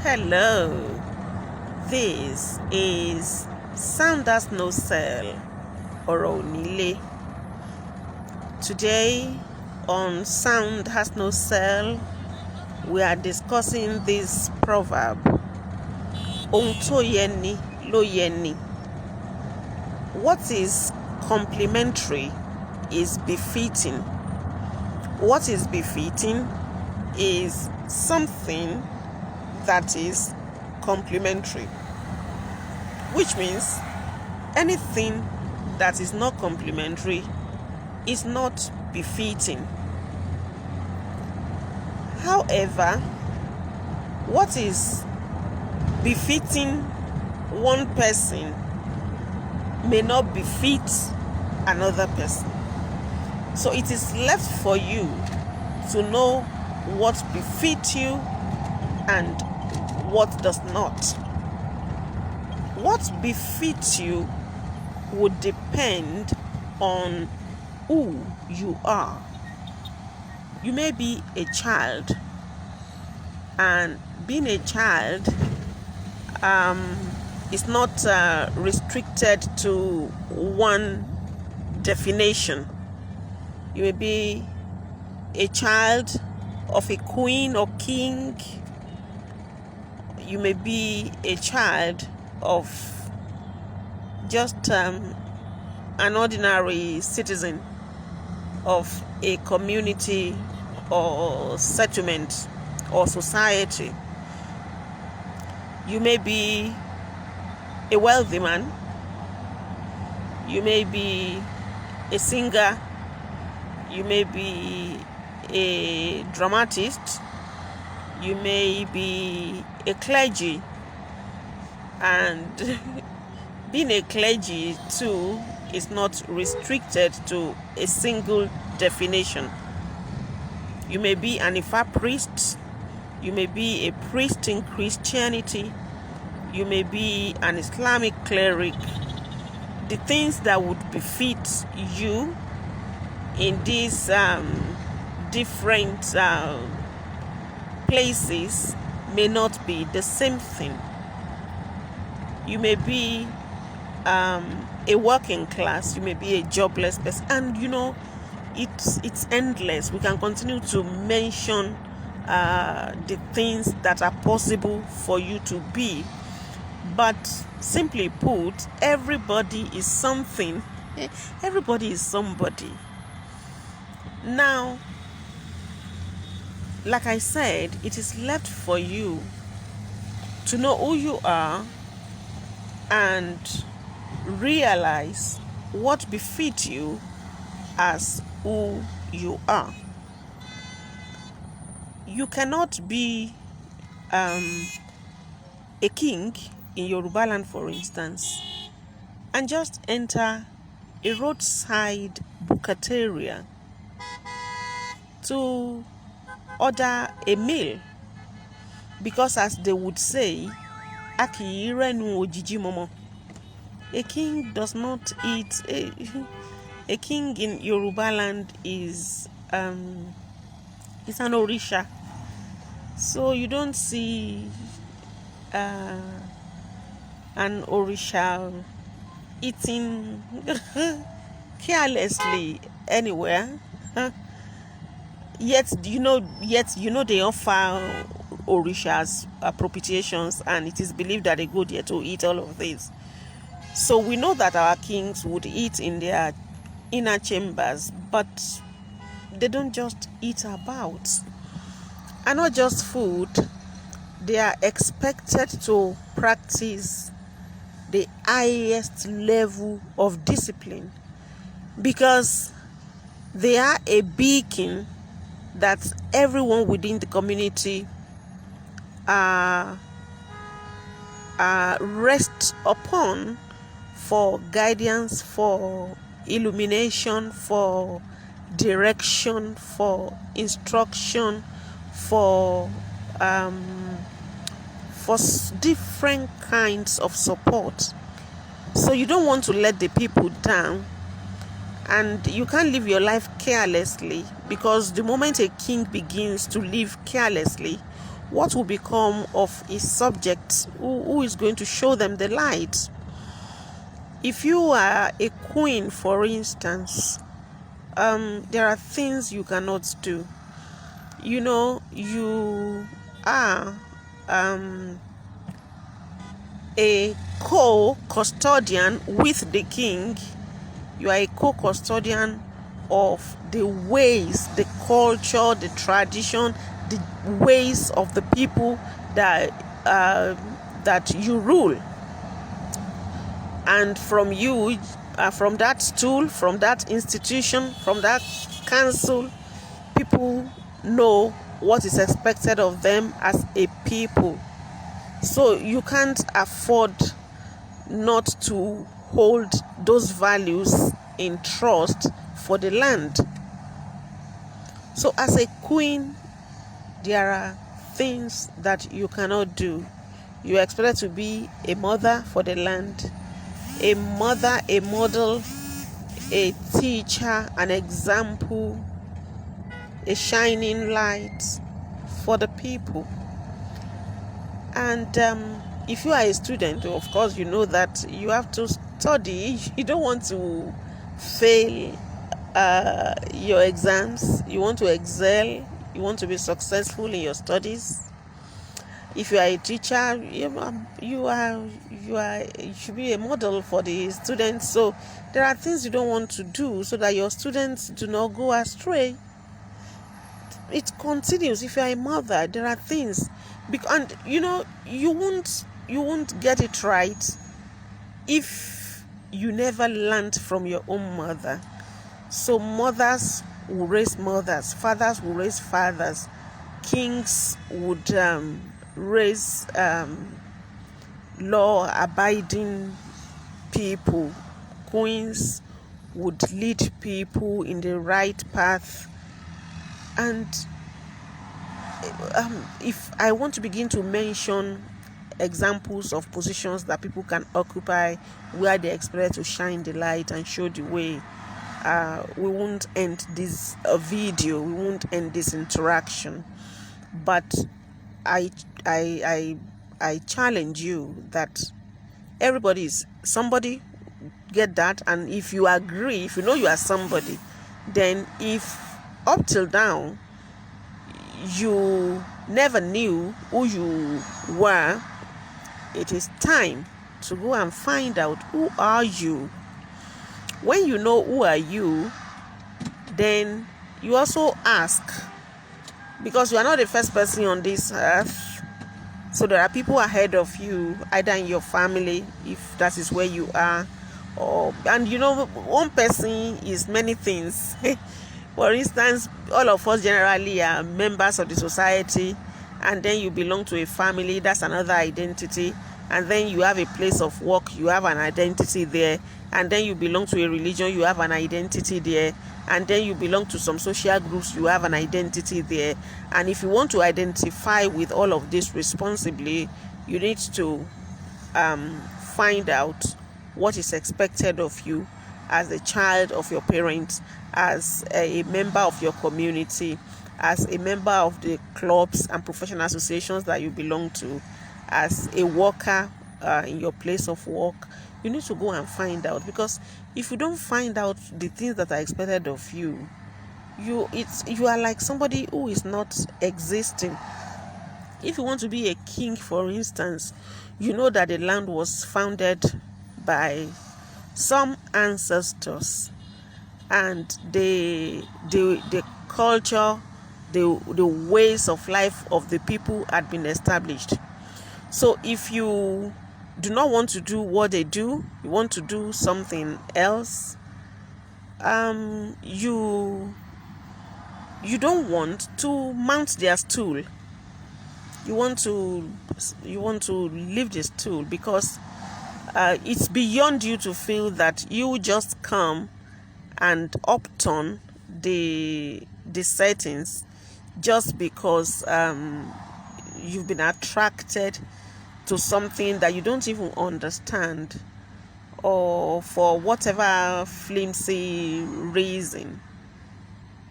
Hello, this is Sound Has No Cell or Onile. Today on Sound Has No Cell, we are discussing this proverb. Ohun tó yẹni ló yẹni. What is complimentary is befitting. What is befitting is something that is complimentary, which means anything that is not complimentary is not befitting. However, what is befitting one person may not befit another person. So it is left for you to know what befits you and what does not. What befits you would depend on who you are. You may be a child, and being a child is not restricted to one definition. You may be a child of a queen or king. You may be a child of just an ordinary citizen of a community or settlement or society. You may be a wealthy man. You may be a singer. You may be a dramatist. You may be a clergy, and being a clergy too is not restricted to a single definition. You may be an Ifa priest. You may be a priest in Christianity. You may be an Islamic cleric. The things that would befit you in these different places may not be the same thing. You may be a working class. You may be a jobless person, and it's endless. We can continue to mention the things that are possible for you to be, but simply put, everybody is something. Everybody is somebody. Now, like I said, it is left for you to know who you are and realize what befits you as who you are. You cannot be a king in Yoruba land, for instance, and just enter a roadside bukateria to order a meal, because, as they would say, Aki renu ojiji momo. A king does not eat. A king in Yoruba land is an orisha, so you don't see an orisha eating carelessly anywhere. Yet they offer orishas propitiations, and it is believed that they go there to eat all of this. So we know that our kings would eat in their inner chambers, but they don't just eat about. And not just food, they are expected to practice the highest level of discipline, because they are a beacon that everyone within the community rests upon for guidance, for illumination, for direction, for instruction, for different kinds of support. So you don't want to let the people down, and you can't live your life carelessly, because the moment a king begins to live carelessly, what will become of his subjects? Who is going to show them the light? If you are a queen, for instance, there are things you cannot do. You are a co-custodian with the king. You are a co-custodian of the ways, the culture, the tradition, the ways of the people that you rule. And from you, from that stool, from that institution, from that council, people know what is expected of them as a people. So you can't afford not to hold those values in trust for the land. So as a queen, there are things that you cannot do. You are expected to be a mother for the land, a mother, a model, a teacher, an example, a shining light for the people. And if you are a student, of course, you know that you have to study. You don't want to fail your exams. You want to excel. You want to be successful in your studies. If you are a teacher, you should be a model for the students. So there are things you don't want to do so that your students do not go astray. It continues. If you are a mother, there are things, and you won't get it right if you never learned from your own mother. So mothers will raise mothers, fathers will raise fathers, kings would raise law-abiding people, queens would lead people in the right path. And if I want to begin to mention examples of positions that people can occupy where they're expected to shine the light and show the way, we won't end this video, we won't end this interaction. But I challenge you that everybody is somebody. Get that? And if you agree, if you know you are somebody, then if up till now you never knew who you were, it is time to go and find out who are you. When you know who are you, then you also ask, because you are not the first person on this earth. So there are people ahead of you, either in your family, if that is where you are, and one person is many things. For instance, all of us generally are members of the society, and then you belong to a family, that's another identity. And then you have a place of work, you have an identity there. And then you belong to a religion, you have an identity there. And then you belong to some social groups, you have an identity there. And if you want to identify with all of this responsibly, you need to find out what is expected of you as a child of your parents, as a member of your community, as a member of the clubs and professional associations that you belong to, as a worker in your place of work. You need to go and find out, because if you don't find out the things that are expected of you, you are like somebody who is not existing. If you want to be a king, for instance, you know that the land was founded by some ancestors, and the culture, the ways of life of the people had been established. So if you do not want to do what they do, you want to do something else, you don't want to mount their stool. You want to leave the stool, because it's beyond you to feel that you just come and upturn the settings just because you've been attracted to something that you don't even understand, or for whatever flimsy reason.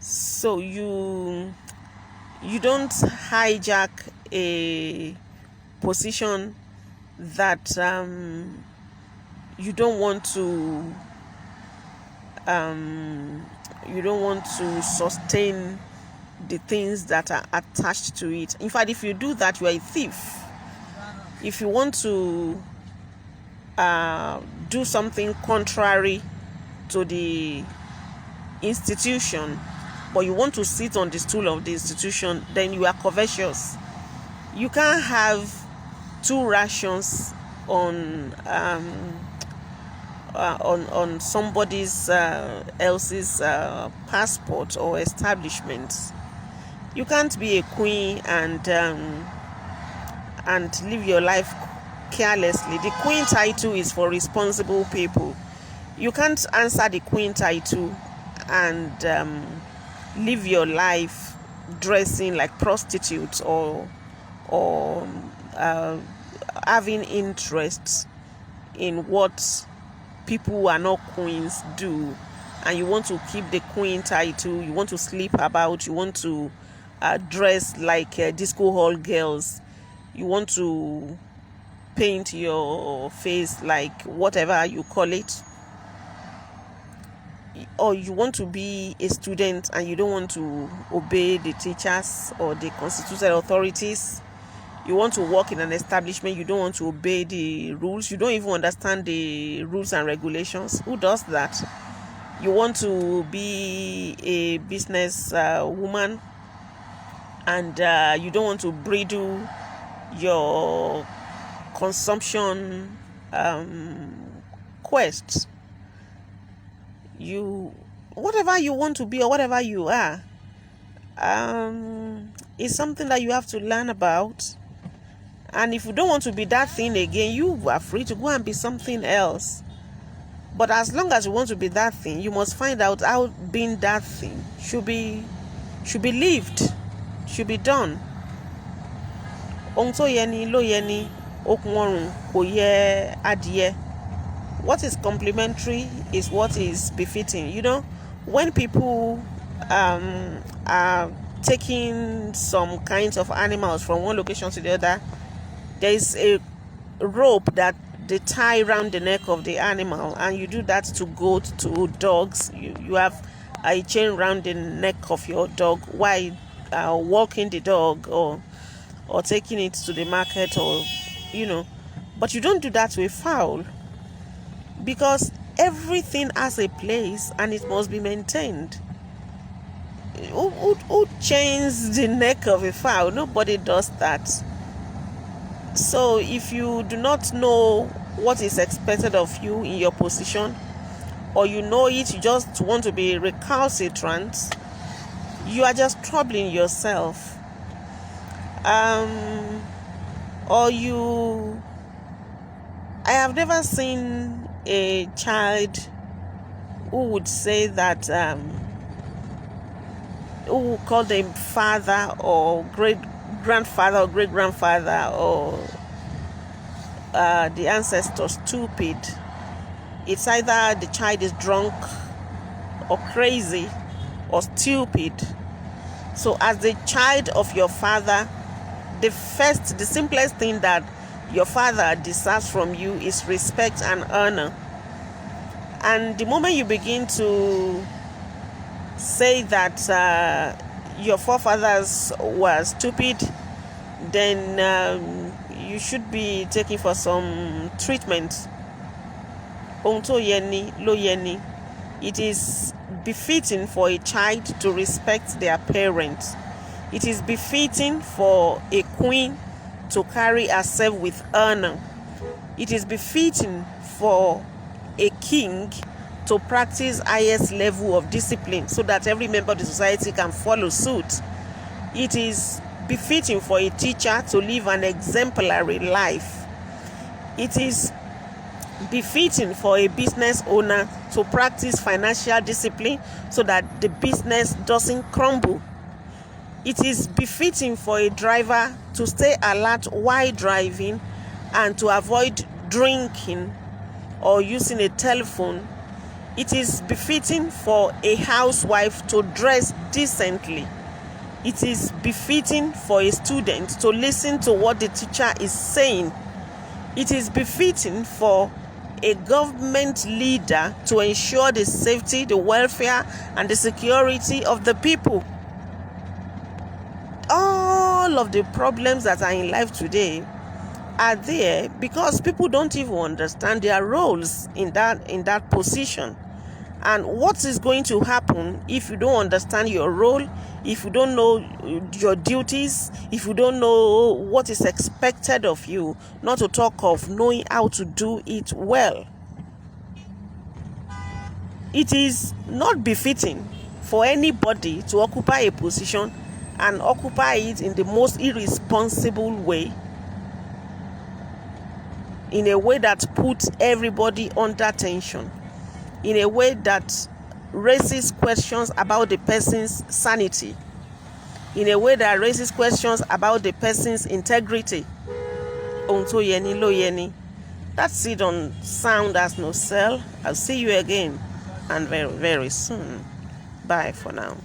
So you You don't hijack a position that you don't want to sustain the things that are attached to it. In fact, if you do that, you are a thief. If you want to do something contrary to the institution, but you want to sit on the stool of the institution, then you are covetous. You can't have two rations on somebody's else's passport or establishment. You can't be a queen and live your life carelessly. The queen title is for responsible people. You can't answer the queen title and live your life dressing like prostitutes or having interests in what people who are not queens do, and you want to keep the queen title. You want to sleep about. You want to dress like disco hall girls. You want to paint your face like whatever you call it, or you want to be a student and you don't want to obey the teachers or the constituted authorities. You want to work in an establishment, you don't want to obey the rules, you don't even understand the rules and regulations. Who does that? You want to be a business woman and you don't want to bridle your consumption quest. Whatever you want to be or whatever you are is something that you have to learn about. And if you don't want to be that thing again, you are free to go and be something else. But as long as you want to be that thing, you must find out how being that thing should be lived, should be done. Ohun tó yẹni ló yẹni, okun ọrùn kò yẹ adìẹ. What is complementary is what is befitting. You know, when people are taking some kinds of animals from one location to the other, there is a rope that they tie around the neck of the animal, and you do that to goats, to dogs. You have a chain around the neck of your dog while walking the dog or taking it to the market, or but you don't do that to a fowl, because everything has a place and it must be maintained. Who chains the neck of a fowl? Nobody does that. So if you do not know what is expected of you in your position, or you know it, you just want to be recalcitrant, you are just troubling yourself. I have never seen a child who would say that who would call them father or great grandfather or great grandfather or the ancestor stupid. It's either the child is drunk or crazy or stupid. So as the child of your father, the simplest thing that your father deserves from you is respect and honor. And the moment you begin to say that your forefathers were stupid, then you should be taken for some treatment. Ohun tó yẹni ló yẹni. It is befitting for a child to respect their parents. It is befitting for a queen to carry herself with honor. It is befitting for a king to practice highest level of discipline so that every member of the society can follow suit. It is befitting for a teacher to live an exemplary life. It is befitting for a business owner to practice financial discipline so that the business doesn't crumble. It is befitting for a driver to stay alert while driving and to avoid drinking or using a telephone. It is befitting for a housewife to dress decently. It is befitting for a student to listen to what the teacher is saying. It is befitting for a government leader to ensure the safety, the welfare, and the security of the people. All of the problems that are in life today are there because people don't even understand their roles in that position. And what is going to happen if you don't understand your role, if you don't know your duties, if you don't know what is expected of you, not to talk of knowing how to do it well? It is not befitting for anybody to occupy a position and occupy it in the most irresponsible way, in a way that puts everybody under tension, in a way that raises questions about the person's sanity, in a way that raises questions about the person's integrity. Ohun tó yẹni ló yẹni. That's it on Sound As No Cell. I'll see you again, and very, very soon. Bye for now.